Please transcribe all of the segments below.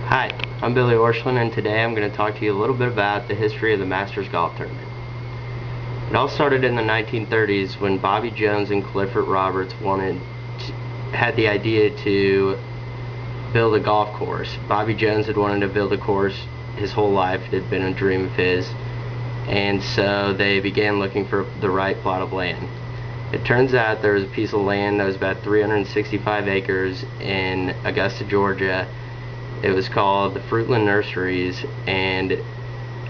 Hi, I'm Billy Orscheln, and today I'm going to talk to you a little bit about the history of the Masters Golf Tournament. It all started in the 1930s when Bobby Jones and Clifford Roberts had the idea to build a golf course. Bobby Jones had wanted to build a course his whole life. It had been a dream of his, and so they began looking for the right plot of land. It turns out there was a piece of land that was about 365 acres in Augusta, Georgia. It was called the Fruitland Nurseries, and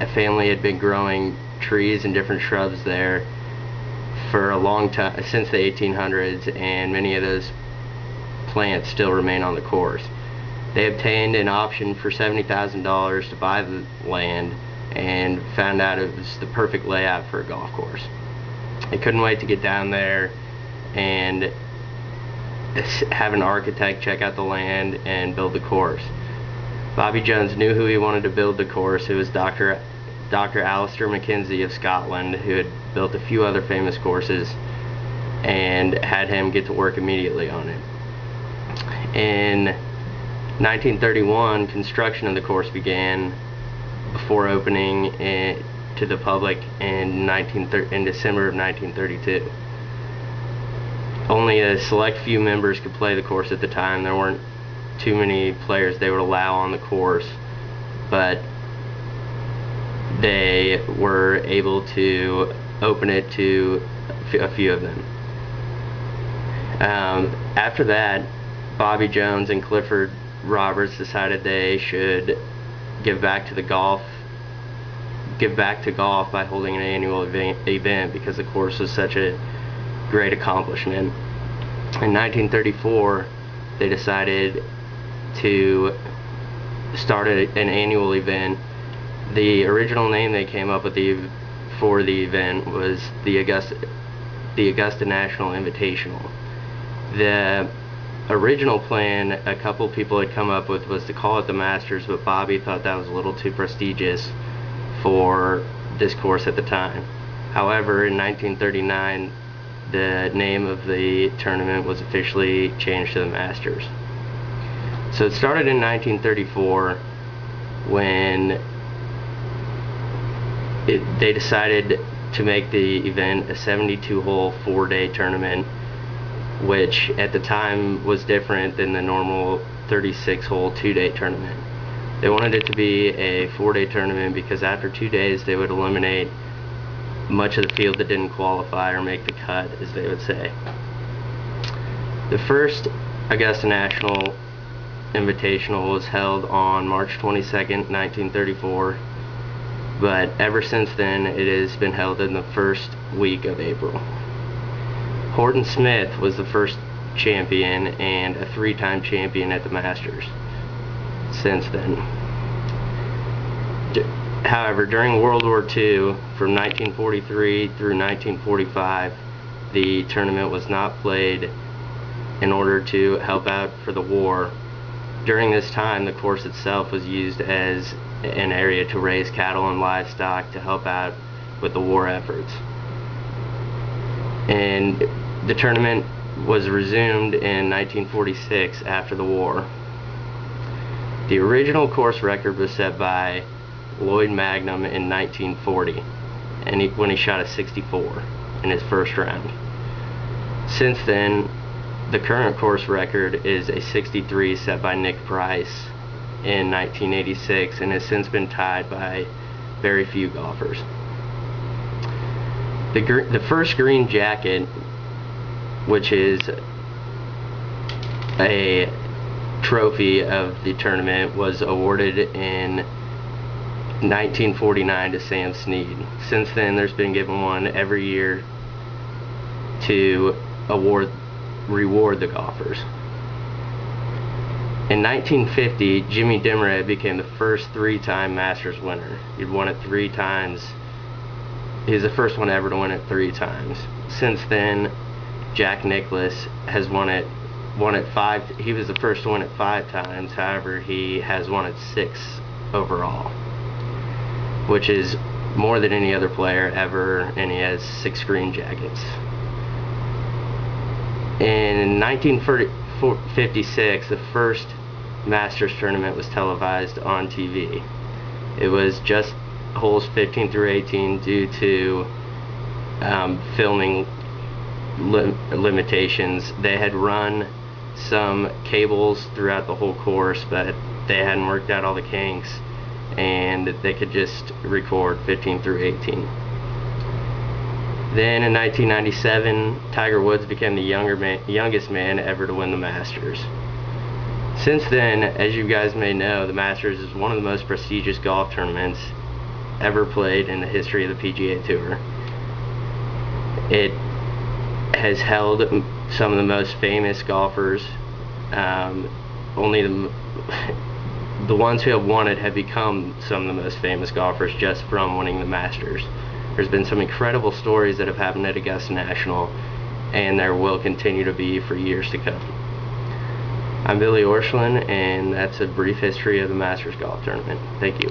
a family had been growing trees and different shrubs there for a long time, since the 1800s, and many of those plants still remain on the course. They obtained an option for $70,000 to buy the land and found out it was the perfect layout for a golf course. They couldn't wait to get down there and have an architect check out the land and build the course. Bobby Jones knew who he wanted to build the course. It was Dr. Alister MacKenzie of Scotland, who had built a few other famous courses, and had him get to work immediately on it. In 1931, construction of the course began before opening to the public in December of 1932. Only a select few members could play the course at the time. There weren't too many players they would allow on the course, but they were able to open it to a few of them. After that, Bobby Jones and Clifford Roberts decided they should give back to golf by holding an annual event because the course was such a great accomplishment. In 1934, they decided to start an annual event. The original name they came up with for the event was the Augusta National Invitational. The original plan a couple people had come up with was to call it the Masters, but Bobby thought that was a little too prestigious for this course at the time. However, in 1939, the name of the tournament was officially changed to the Masters. So it started in 1934 when they decided to make the event a 72-hole 4-day tournament, which at the time was different than the normal 36-hole 2-day tournament. They wanted it to be a 4-day tournament because after 2 days they would eliminate much of the field that didn't qualify or make the cut, as they would say. The first Augusta National Invitational was held on March 22nd, 1934, but ever since then it has been held in the first week of April. Horton Smith was the first champion and a 3-time champion at the Masters since then. However, during World War II, from 1943 through 1945, the tournament was not played in order to help out for the war. During this time, the course itself was used as an area to raise cattle and livestock to help out with the war efforts. And the tournament was resumed in 1946 after the war. The original course record was set by Lloyd Magnum in 1940, and when he shot a 64 in his first round. Since then, the current course record is a 63 set by Nick Price in 1986, and has since been tied by very few golfers. The first green jacket, which is a trophy of the tournament, was awarded in 1949 to Sam Snead. Since then, there's been given one every year to reward the golfers. In 1950, Jimmy Demaret became the first 3-time Masters winner. He'd won it 3 times. He was the first one ever to win it 3 times. Since then, Jack Nicklaus has won it 5. He was the first to win it 5 times. However, he has won it 6 overall, which is more than any other player ever, and he has 6 green jackets. In 1956, the first Masters tournament was televised on TV. It was just holes 15 through 18 due to filming limitations. They had run some cables throughout the whole course, but they hadn't worked out all the kinks, and they could just record 15 through 18. Then in 1997, Tiger Woods became the youngest man ever to win the Masters. Since then, as you guys may know, the Masters is one of the most prestigious golf tournaments ever played in the history of the PGA Tour. It has held some of the most famous golfers. Only the ones who have won it have become some of the most famous golfers just from winning the Masters. There's been some incredible stories that have happened at Augusta National, and there will continue to be for years to come. I'm Billy Orscheln, and that's a brief history of the Masters Golf Tournament. Thank you.